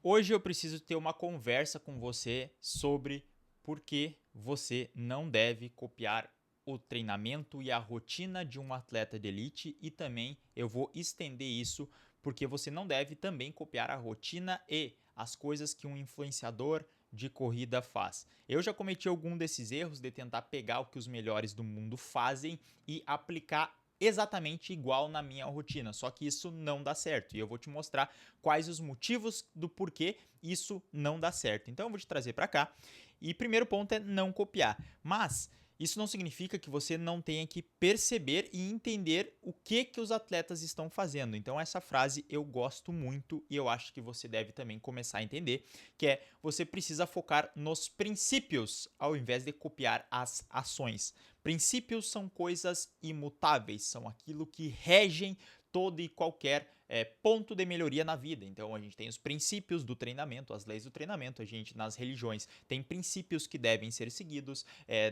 Hoje eu preciso ter uma conversa com você sobre por que você não deve copiar o treinamento e a rotina de um atleta de elite, e também eu vou estender isso porque você não deve também copiar a rotina e as coisas que um influenciador de corrida faz. Eu já cometi algum desses erros de tentar pegar o que os melhores do mundo fazem e aplicar exatamente igual na minha rotina, só que isso não dá certo e eu vou te mostrar quais os motivos do porquê isso não dá certo. Então eu vou te trazer para cá e primeiro ponto é não copiar, mas isso não significa que você não tenha que perceber e entender o que os atletas estão fazendo. Então essa frase eu gosto muito e eu acho que você deve também começar a entender, que é você precisa focar nos princípios ao invés de copiar as ações. Princípios são coisas imutáveis, são aquilo que regem todo e qualquer ponto de melhoria na vida. Então a gente tem os princípios do treinamento, as leis do treinamento, a gente nas religiões tem princípios que devem ser seguidos,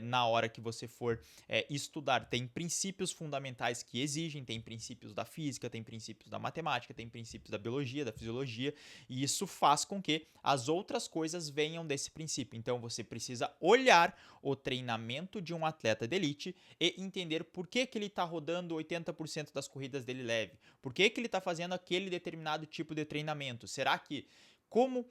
na hora que você for estudar, tem princípios fundamentais que exigem, tem princípios da física, tem princípios da matemática, tem princípios da biologia, da fisiologia, e isso faz com que as outras coisas venham desse princípio. Então você precisa olhar o treinamento de um atleta de elite e entender por que ele está rodando 80% das corridas dele leve, por que ele está fazendo aquele determinado tipo de treinamento, será que como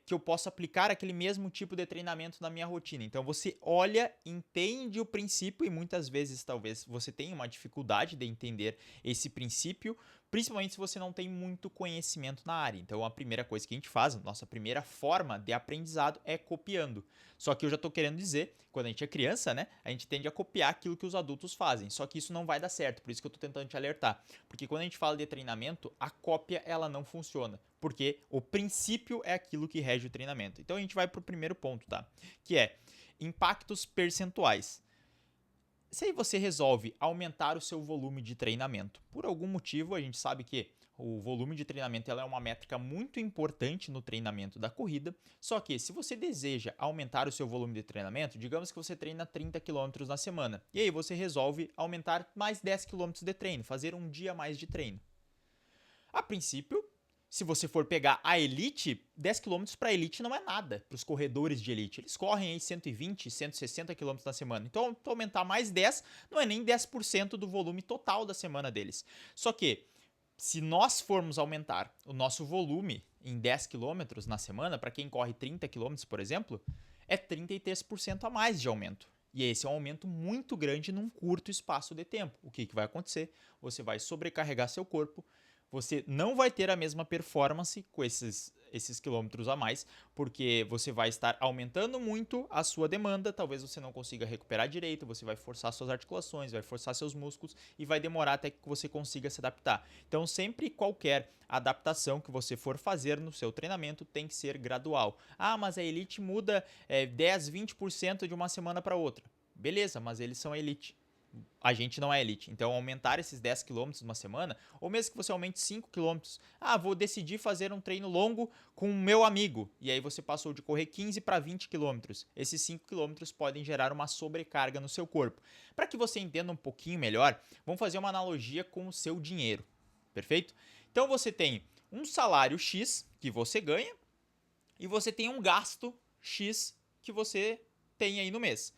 que eu posso aplicar aquele mesmo tipo de treinamento na minha rotina. Então você olha, entende o princípio e muitas vezes talvez você tenha uma dificuldade de entender esse princípio, principalmente se você não tem muito conhecimento na área. Então a primeira coisa que a gente faz, a nossa primeira forma de aprendizado é copiando. Só que eu já estou querendo dizer, quando a gente é criança, né, a gente tende a copiar aquilo que os adultos fazem. Só que isso não vai dar certo, por isso que eu estou tentando te alertar. Porque quando a gente fala de treinamento, a cópia ela não funciona, porque o princípio é aquilo que rege o treinamento. Então a gente vai para o primeiro ponto, tá? Que é impactos percentuais. Se aí você resolve aumentar o seu volume de treinamento, por algum motivo a gente sabe que o volume de treinamento ela é uma métrica muito importante no treinamento da corrida, só que se você deseja aumentar o seu volume de treinamento, digamos que você treina 30 km na semana, e aí você resolve aumentar mais 10 km de treino, fazer um dia a mais de treino. A princípio, se você for pegar a elite, 10 km para a elite não é nada para os corredores de elite. Eles correm aí 120, 160 km na semana. Então, aumentar mais 10 não é nem 10% do volume total da semana deles. Só que, se nós formos aumentar o nosso volume em 10 km na semana, para quem corre 30 km, por exemplo, é 33% a mais de aumento. E esse é um aumento muito grande num curto espaço de tempo. O que vai acontecer? Você vai sobrecarregar seu corpo, você não vai ter a mesma performance com esses quilômetros a mais, porque você vai estar aumentando muito a sua demanda, talvez você não consiga recuperar direito, você vai forçar suas articulações, vai forçar seus músculos e vai demorar até que você consiga se adaptar. Então, sempre qualquer adaptação que você for fazer no seu treinamento tem que ser gradual. Ah, mas a elite muda 10, 20% de uma semana para outra. Beleza, mas eles são elite. A gente não é elite. Então, aumentar esses 10 km numa semana, ou mesmo que você aumente 5 km. Ah, vou decidir fazer um treino longo com o meu amigo. E aí você passou de correr 15 para 20 km. Esses 5 km podem gerar uma sobrecarga no seu corpo. Para que você entenda um pouquinho melhor, vamos fazer uma analogia com o seu dinheiro. Perfeito? Então, você tem um salário X que você ganha e você tem um gasto X que você tem aí no mês.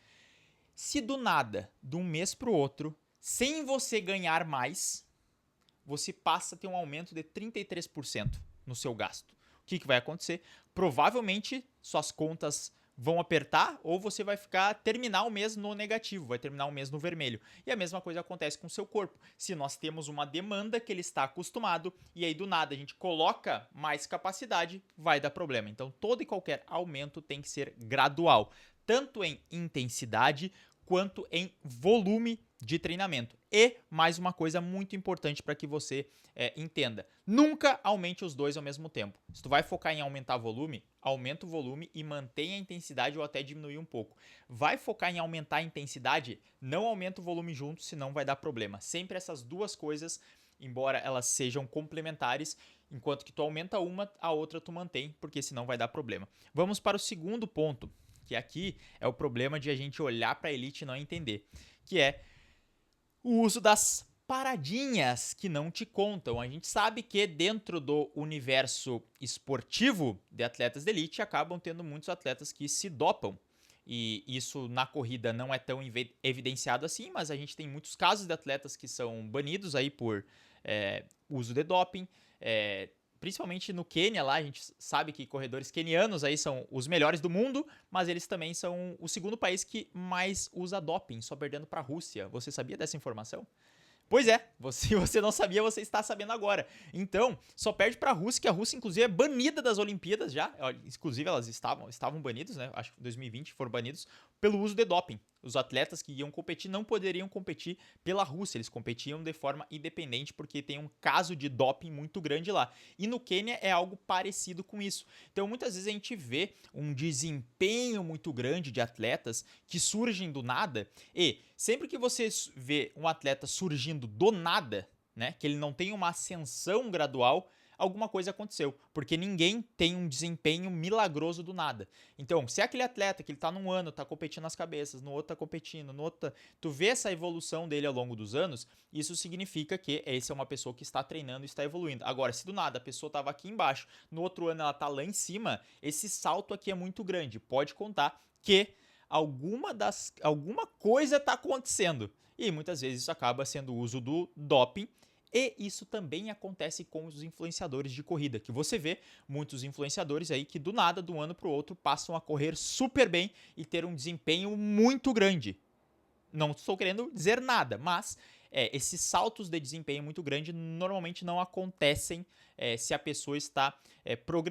Se do nada, de um mês para o outro, sem você ganhar mais, você passa a ter um aumento de 33% no seu gasto. O que vai acontecer? Provavelmente suas contas vão apertar ou você vai terminar o mês no negativo, vai terminar o mês no vermelho. E a mesma coisa acontece com o seu corpo. Se nós temos uma demanda que ele está acostumado e aí do nada a gente coloca mais capacidade, vai dar problema. Então todo e qualquer aumento tem que ser gradual, tanto em intensidade quanto em volume de treinamento. E mais uma coisa muito importante para que você entenda: nunca aumente os dois ao mesmo tempo. Se tu vai focar em aumentar volume, aumenta o volume e mantenha a intensidade ou até diminuir um pouco. Vai focar em aumentar a intensidade, não aumenta o volume junto, senão vai dar problema. Sempre essas duas coisas, embora elas sejam complementares, enquanto que tu aumenta uma, a outra tu mantém, porque senão vai dar problema. Vamos para o segundo ponto, que aqui é o problema de a gente olhar para a elite e não entender, que é o uso das paradinhas que não te contam. A gente sabe que dentro do universo esportivo de atletas de elite acabam tendo muitos atletas que se dopam. E isso na corrida não é tão evidenciado assim, mas a gente tem muitos casos de atletas que são banidos aí por uso de doping. Principalmente no Quênia lá, a gente sabe que corredores quenianos aí são os melhores do mundo, mas eles também são o segundo país que mais usa doping, só perdendo para a Rússia. Você sabia dessa informação? Pois é, se você não sabia, você está sabendo agora. Então, só perde para a Rússia, que a Rússia, inclusive, é banida das Olimpíadas já. Inclusive, elas estavam banidos, né? Acho que em 2020 foram banidos pelo uso de doping. Os atletas que iam competir não poderiam competir pela Rússia, eles competiam de forma independente porque tem um caso de doping muito grande lá. E no Quênia é algo parecido com isso. Então, muitas vezes a gente vê um desempenho muito grande de atletas que surgem do nada e sempre que você vê um atleta surgindo do nada, né, que ele não tem uma ascensão gradual, alguma coisa aconteceu, porque ninguém tem um desempenho milagroso do nada. Então, se é aquele atleta que ele tá num ano, tá competindo nas cabeças, no outro tá competindo, no outro tu vê essa evolução dele ao longo dos anos, isso significa que essa é uma pessoa que está treinando e está evoluindo. Agora, se do nada a pessoa tava aqui embaixo, no outro ano ela tá lá em cima, esse salto aqui é muito grande. Pode contar que alguma coisa está acontecendo. E muitas vezes isso acaba sendo o uso do doping. E isso também acontece com os influenciadores de corrida, que você vê muitos influenciadores aí que do nada, de um ano para o outro, passam a correr super bem e ter um desempenho muito grande. Não estou querendo dizer nada, mas esses saltos de desempenho muito grande normalmente não acontecem se a pessoa está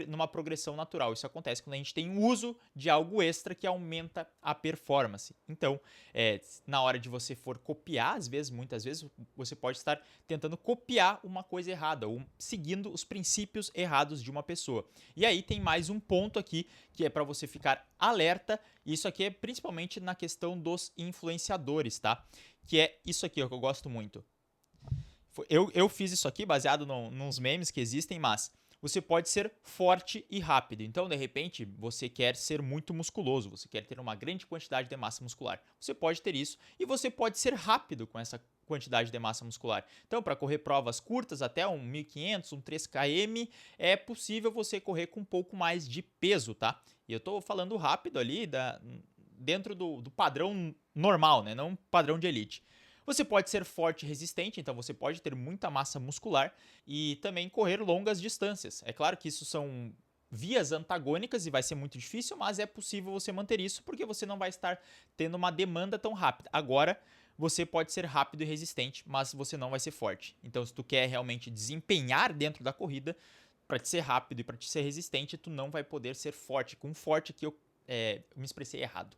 numa progressão natural. Isso acontece quando a gente tem o uso de algo extra que aumenta a performance. Então, na hora de você for copiar, muitas vezes, você pode estar tentando copiar uma coisa errada ou seguindo os princípios errados de uma pessoa. E aí tem mais um ponto aqui que é para você ficar alerta. Isso aqui é principalmente na questão dos influenciadores, tá? Que é isso aqui, ó, que eu gosto muito. Eu fiz isso aqui baseado nos memes que existem, mas você pode ser forte e rápido. Então, de repente, você quer ser muito musculoso, você quer ter uma grande quantidade de massa muscular. Você pode ter isso e você pode ser rápido com essa quantidade de massa muscular. Então, para correr provas curtas, até um 1.500, um 3 km, é possível você correr com um pouco mais de peso, tá? E eu estou falando rápido ali dentro do padrão normal, né? Não padrão de elite. Você pode ser forte e resistente, então você pode ter muita massa muscular e também correr longas distâncias. É claro que isso são vias antagônicas e vai ser muito difícil, mas é possível você manter isso porque você não vai estar tendo uma demanda tão rápida. Agora, você pode ser rápido e resistente, mas você não vai ser forte. Então, se tu quer realmente desempenhar dentro da corrida, para te ser rápido e para te ser resistente, tu não vai poder ser forte. Com forte aqui eu me expressei errado.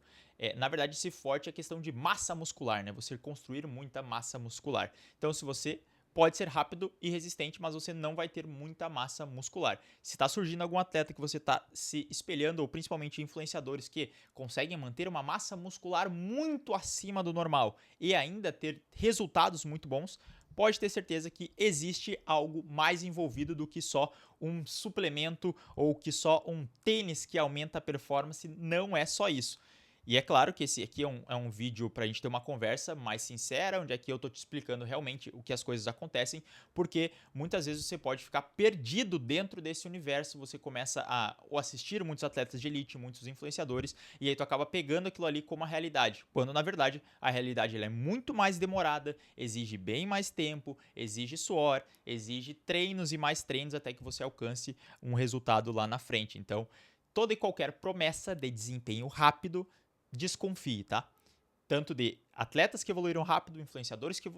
Na verdade, esse forte é questão de massa muscular, né? Você construir muita massa muscular. Então, se você pode ser rápido e resistente, mas você não vai ter muita massa muscular. Se está surgindo algum atleta que você está se espelhando, ou principalmente influenciadores que conseguem manter uma massa muscular muito acima do normal e ainda ter resultados muito bons, pode ter certeza que existe algo mais envolvido do que só um suplemento ou que só um tênis que aumenta a performance. Não é só isso. E é claro que esse aqui é um vídeo para a gente ter uma conversa mais sincera, onde aqui eu tô te explicando realmente o que as coisas acontecem, porque muitas vezes você pode ficar perdido dentro desse universo, você começa a assistir muitos atletas de elite, muitos influenciadores, e aí tu acaba pegando aquilo ali como a realidade, quando na verdade a realidade ela é muito mais demorada, exige bem mais tempo, exige suor, exige treinos e mais treinos até que você alcance um resultado lá na frente. Então, toda e qualquer promessa de desempenho rápido, desconfie, tá? Tanto de atletas que evoluíram rápido, influenciadores que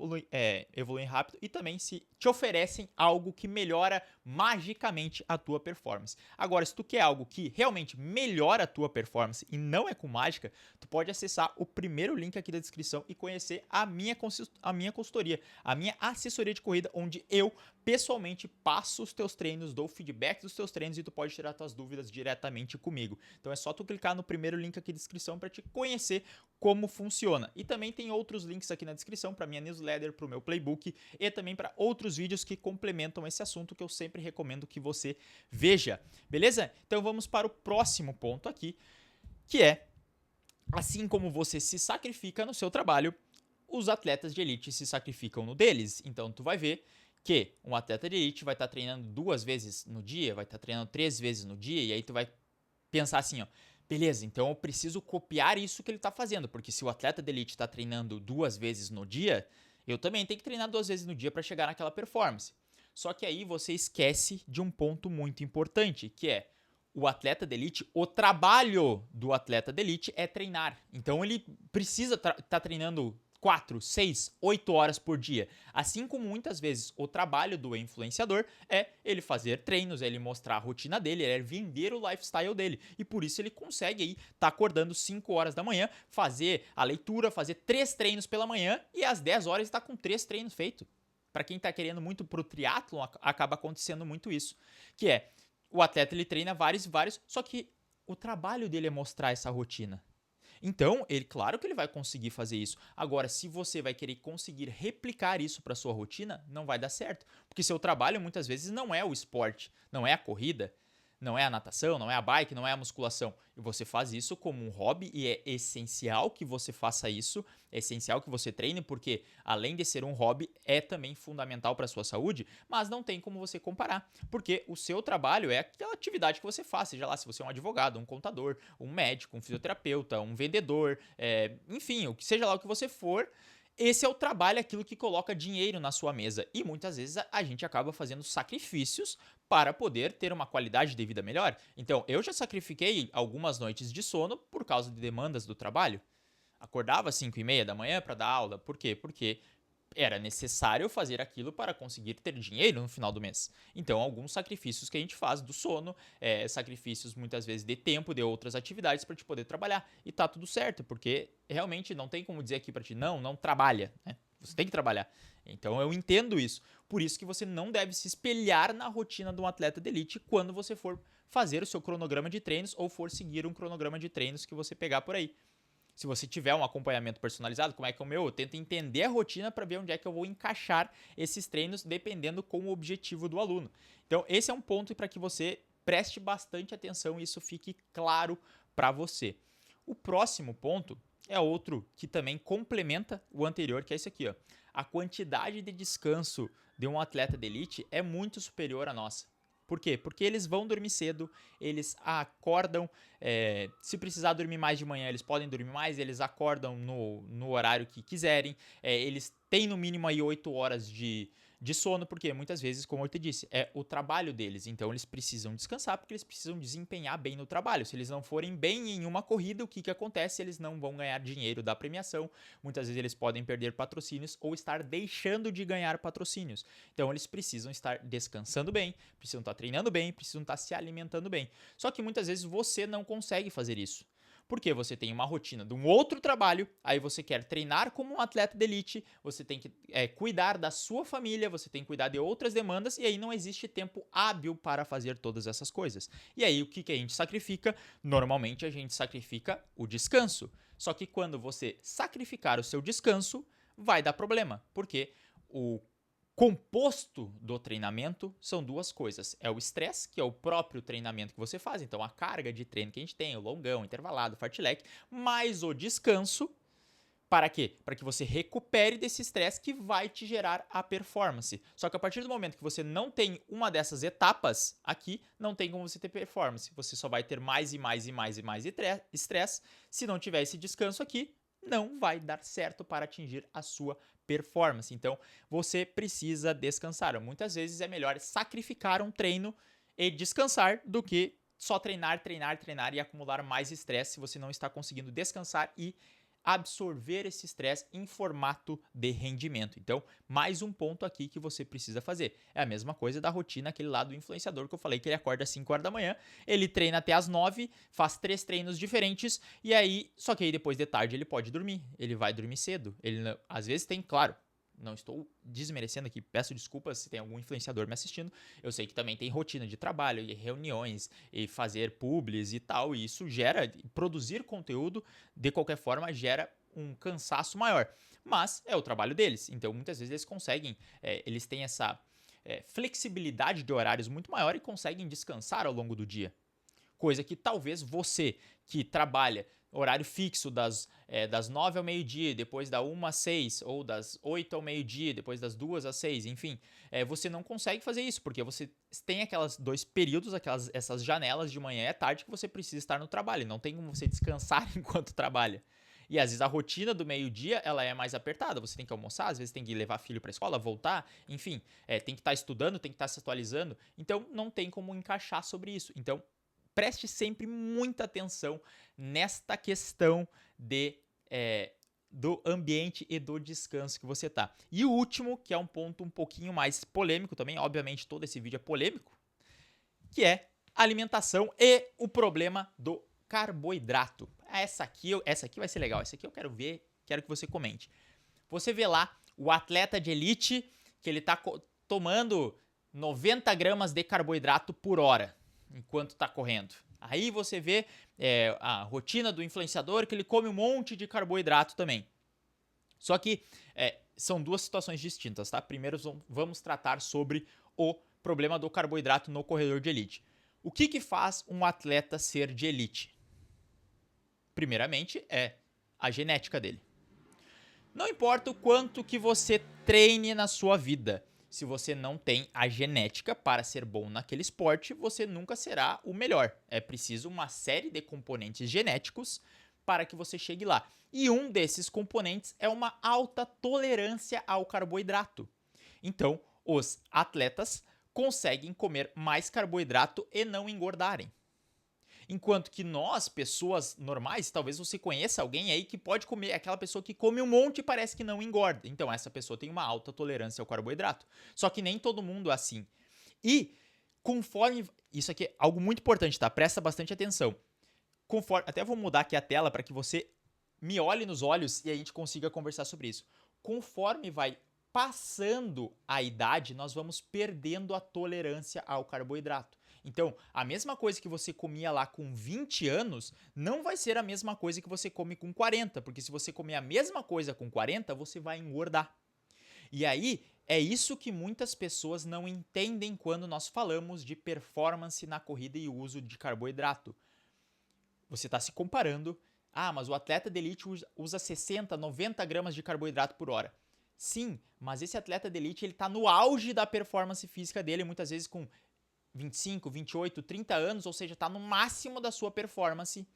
evoluem rápido e também se te oferecem algo que melhora magicamente a tua performance. Agora, se tu quer algo que realmente melhora a tua performance e não é com mágica, tu pode acessar o primeiro link aqui da descrição e conhecer a minha consultoria, a minha assessoria de corrida, onde eu pessoalmente passo os teus treinos, dou feedback dos teus treinos e tu pode tirar tuas dúvidas diretamente comigo. Então é só tu clicar no primeiro link aqui da descrição para te conhecer como funciona. E também tem outros links aqui na descrição para minha newsletter, para o meu playbook e também para outros vídeos que complementam esse assunto que eu sempre recomendo que você veja. Beleza? Então vamos para o próximo ponto aqui, que é, assim como você se sacrifica no seu trabalho, os atletas de elite se sacrificam no deles. Então tu vai ver que um atleta de elite vai estar treinando 2 vezes no dia, vai estar treinando 3 vezes no dia, e aí tu vai pensar assim, ó, beleza, então eu preciso copiar isso que ele está fazendo, porque se o atleta de elite está treinando 2 vezes no dia, eu também tenho que treinar 2 vezes no dia para chegar naquela performance. Só que aí você esquece de um ponto muito importante, que é o atleta de elite, o trabalho do atleta de elite é treinar. Então ele precisa estar treinando 4, 6, 8 horas por dia. Assim como muitas vezes o trabalho do influenciador é ele fazer treinos, é ele mostrar a rotina dele, é vender o lifestyle dele. E por isso ele consegue aí estar acordando 5 horas da manhã, fazer a leitura, fazer 3 treinos pela manhã e às 10 horas está com 3 treinos feitos. Para quem está querendo muito pro triatlon, acaba acontecendo muito isso. Que é, o atleta ele treina vários, só que o trabalho dele é mostrar essa rotina. Então, ele, claro que ele vai conseguir fazer isso. Agora, se você vai querer conseguir replicar isso para sua rotina, não vai dar certo, porque seu trabalho muitas vezes não é o esporte, não é a corrida, não é a natação, não é a bike, não é a musculação. E você faz isso como um hobby e é essencial que você faça isso, é essencial que você treine, porque além de ser um hobby, é também fundamental para a sua saúde, mas não tem como você comparar, porque o seu trabalho é aquela atividade que você faz, seja lá se você é um advogado, um contador, um médico, um fisioterapeuta, um vendedor, enfim, o que seja lá o que você for, esse é o trabalho, aquilo que coloca dinheiro na sua mesa. E muitas vezes a gente acaba fazendo sacrifícios para poder ter uma qualidade de vida melhor. Então, eu já sacrifiquei algumas noites de sono por causa de demandas do trabalho. Acordava às 5:30 da manhã para dar aula. Por quê? Porque era necessário fazer aquilo para conseguir ter dinheiro no final do mês. Então, alguns sacrifícios que a gente faz do sono, sacrifícios muitas vezes de tempo, de outras atividades para te poder trabalhar. E tá tudo certo, porque realmente não tem como dizer aqui para ti, não trabalha, né? Você tem que trabalhar. Então, eu entendo isso. Por isso que você não deve se espelhar na rotina de um atleta de elite quando você for fazer o seu cronograma de treinos ou for seguir um cronograma de treinos que você pegar por aí. Se você tiver um acompanhamento personalizado, como é que é o meu? Eu tento entender a rotina para ver onde é que eu vou encaixar esses treinos, dependendo com o objetivo do aluno. Então, esse é um ponto para que você preste bastante atenção e isso fique claro para você. O próximo ponto é outro que também complementa o anterior, que é esse aqui, ó. A quantidade de descanso de um atleta de elite é muito superior à nossa. Por quê? Porque eles vão dormir cedo, eles acordam, se precisar dormir mais de manhã, eles podem dormir mais, eles acordam no horário que quiserem, eles têm no mínimo aí 8 horas de sono, porque muitas vezes, como eu te disse, é o trabalho deles, então eles precisam descansar porque eles precisam desempenhar bem no trabalho. Se eles não forem bem em uma corrida, o que acontece? Eles não vão ganhar dinheiro da premiação, muitas vezes eles podem perder patrocínios ou estar deixando de ganhar patrocínios. Então eles precisam estar descansando bem, precisam estar treinando bem, precisam estar se alimentando bem. Só que muitas vezes você não consegue fazer isso. Porque você tem uma rotina de um outro trabalho, aí você quer treinar como um atleta de elite, você tem que cuidar da sua família, você tem que cuidar de outras demandas, e aí não existe tempo hábil para fazer todas essas coisas. E aí o que a gente sacrifica? Normalmente a gente sacrifica o descanso. Só que quando você sacrificar o seu descanso, vai dar problema, porque o composto do treinamento são duas coisas. É o estresse, que é o próprio treinamento que você faz, então a carga de treino que a gente tem, o longão, intervalado, fartlek, mais o descanso. Para quê? Para que você recupere desse estresse que vai te gerar a performance. Só que a partir do momento que você não tem uma dessas etapas aqui, não tem como você ter performance. Você só vai ter mais e mais e mais e mais estresse. Se não tiver esse descanso aqui, não vai dar certo para atingir a sua performance. Então, você precisa descansar. Muitas vezes é melhor sacrificar um treino e descansar do que só treinar e acumular mais estresse se você não está conseguindo descansar e absorver esse estresse em formato de rendimento. Então, mais um ponto aqui que você precisa fazer. É a mesma coisa da rotina, aquele lado do influenciador que eu falei que ele acorda às 5 horas da manhã, ele treina até às 9, faz 3 treinos diferentes, e aí, só que aí depois de tarde ele pode dormir, ele vai dormir cedo. Ele às vezes tem, claro, não estou desmerecendo aqui, peço desculpas se tem algum influenciador me assistindo, eu sei que também tem rotina de trabalho e reuniões e fazer publis e tal, e isso gera, produzir conteúdo de qualquer forma gera um cansaço maior, mas é o trabalho deles, então muitas vezes eles conseguem, eles têm essa flexibilidade de horários muito maior e conseguem descansar ao longo do dia, coisa que talvez você que trabalha horário fixo das 9 ao meio-dia, depois da 1 às 6, ou das 8 ao meio-dia, depois das 2 às 6, enfim, você não consegue fazer isso, porque você tem aquelas 2 períodos, essas janelas de manhã e tarde que você precisa estar no trabalho, não tem como você descansar enquanto trabalha. E às vezes a rotina do meio-dia ela é mais apertada, você tem que almoçar, às vezes tem que levar filho para a escola, voltar, enfim, tem que estar estudando, tem que estar se atualizando, então não tem como encaixar sobre isso. Então, preste sempre muita atenção nesta questão do ambiente e do descanso que você tá. E o último, que é um ponto um pouquinho mais polêmico também, obviamente todo esse vídeo é polêmico, que é alimentação e o problema do carboidrato. Essa aqui vai ser legal, essa aqui eu quero ver, quero que você comente. Você vê lá o atleta de elite que ele tá tomando 90 gramas de carboidrato por hora enquanto está correndo. Aí você vê a rotina do influenciador que ele come um monte de carboidrato também. Só que são duas situações distintas, tá? Primeiro vamos tratar sobre o problema do carboidrato no corredor de elite. O que faz um atleta ser de elite? Primeiramente é a genética dele. Não importa o quanto que você treine na sua vida, se você não tem a genética para ser bom naquele esporte, você nunca será o melhor. É preciso uma série de componentes genéticos para que você chegue lá. E um desses componentes é uma alta tolerância ao carboidrato. Então, os atletas conseguem comer mais carboidrato e não engordarem. Enquanto que nós, pessoas normais, talvez você conheça alguém aí que pode comer, aquela pessoa que come um monte e parece que não engorda. Então essa pessoa tem uma alta tolerância ao carboidrato. Só que nem todo mundo é assim. E conforme... Isso aqui é algo muito importante, tá? Presta bastante atenção. Até vou mudar aqui a tela para que você me olhe nos olhos e a gente consiga conversar sobre isso. Conforme vai passando a idade, nós vamos perdendo a tolerância ao carboidrato. Então, a mesma coisa que você comia lá com 20 anos, não vai ser a mesma coisa que você come com 40, porque se você comer a mesma coisa com 40, você vai engordar. E aí, é isso que muitas pessoas não entendem quando nós falamos de performance na corrida e uso de carboidrato. Você está se comparando, mas o atleta de elite usa 60, 90 gramas de carboidrato por hora. Sim, mas esse atleta de elite está no auge da performance física dele, muitas vezes com 25, 28, 30 anos, ou seja, tá no máximo da sua performance,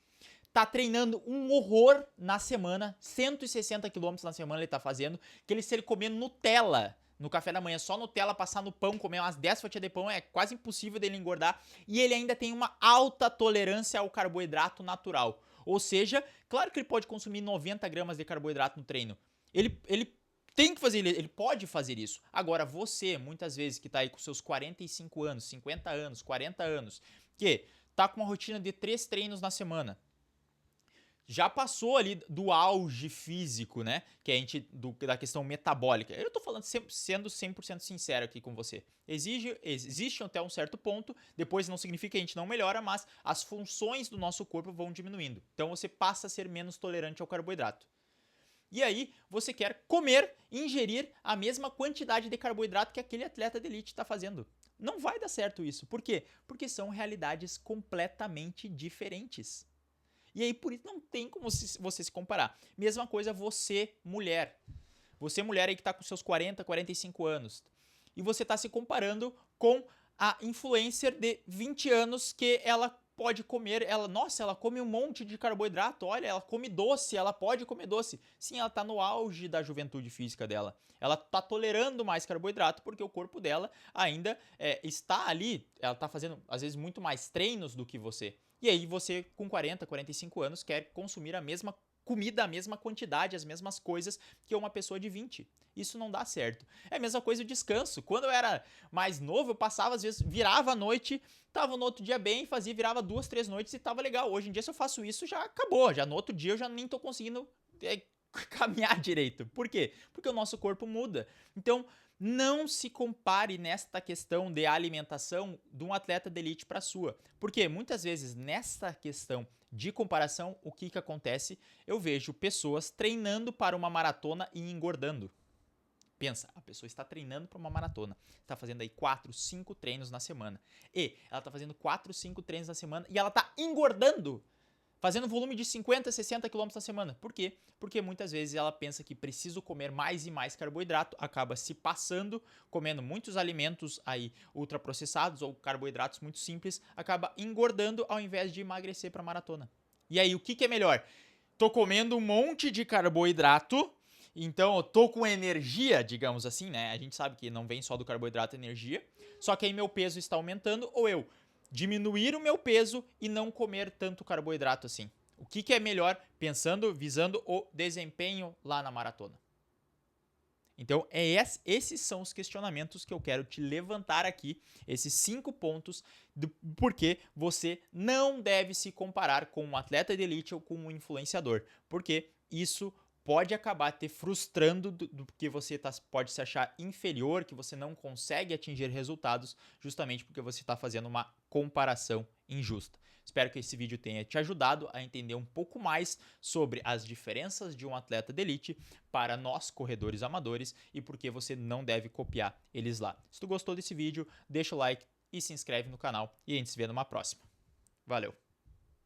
tá treinando um horror na semana, 160 km na semana ele tá fazendo, que se ele comer Nutella no café da manhã, só Nutella, passar no pão, comer umas 10 fatias de pão, é quase impossível dele engordar, e ele ainda tem uma alta tolerância ao carboidrato natural. Ou seja, claro que ele pode consumir 90 gramas de carboidrato no treino. Ele tem que fazer, ele pode fazer isso. Agora, você, muitas vezes, que tá aí com seus 45 anos, 50 anos, 40 anos, que tá com uma rotina de 3 treinos na semana, já passou ali do auge físico, né? Que a gente, da questão metabólica. Eu tô falando, sendo 100% sincero aqui com você. Existe até um certo ponto, depois não significa que a gente não melhora, mas as funções do nosso corpo vão diminuindo. Então você passa a ser menos tolerante ao carboidrato. E aí, você quer comer, ingerir a mesma quantidade de carboidrato que aquele atleta de elite está fazendo. Não vai dar certo isso. Por quê? Porque são realidades completamente diferentes. E aí, por isso, não tem como você se comparar. Mesma coisa você, mulher. Você, mulher aí que está com seus 40, 45 anos. E você está se comparando com a influencer de 20 anos que ela pode comer, ela come um monte de carboidrato, olha, ela come doce, ela pode comer doce. Sim, ela tá no auge da juventude física dela. Ela tá tolerando mais carboidrato porque o corpo dela ainda está ali, ela tá fazendo, às vezes, muito mais treinos do que você. E aí você, com 40, 45 anos, quer consumir a mesma comida, a mesma quantidade, as mesmas coisas que uma pessoa de 20. Isso não dá certo. É a mesma coisa o descanso. Quando eu era mais novo, eu passava, às vezes, virava a noite, tava no outro dia bem, virava 2, 3 noites e tava legal. Hoje em dia, se eu faço isso, já acabou. Já no outro dia, eu já nem tô conseguindo caminhar direito. Por quê? Porque o nosso corpo muda. Então, não se compare nesta questão de alimentação de um atleta de elite para a sua. Porque muitas vezes nessa questão de comparação, o que acontece? Eu vejo pessoas treinando para uma maratona e engordando. Pensa, a pessoa está treinando para uma maratona, está fazendo aí 4, 5 treinos na semana. E ela está fazendo 4, 5 treinos na semana e ela está engordando. fazendo volume de 50, 60 km na semana. Por quê? Porque muitas vezes ela pensa que preciso comer mais e mais carboidrato, acaba se passando, comendo muitos alimentos aí ultraprocessados ou carboidratos muito simples, acaba engordando ao invés de emagrecer para maratona. E aí, o que é melhor? Tô comendo um monte de carboidrato, então eu tô com energia, digamos assim, né? A gente sabe que não vem só do carboidrato energia, só que aí meu peso está aumentando, ou eu diminuir o meu peso e não comer tanto carboidrato assim. O que é melhor pensando, visando o desempenho lá na maratona? Então, esses são os questionamentos que eu quero te levantar aqui, esses 5 pontos do porquê você não deve se comparar com um atleta de elite ou com um influenciador, porque isso pode acabar te frustrando porque você pode se achar inferior, que você não consegue atingir resultados, justamente porque você está fazendo uma comparação injusta. Espero que esse vídeo tenha te ajudado a entender um pouco mais sobre as diferenças de um atleta de elite para nós, corredores amadores, e por que você não deve copiar eles lá. Se tu gostou desse vídeo, deixa o like e se inscreve no canal e a gente se vê numa próxima. Valeu!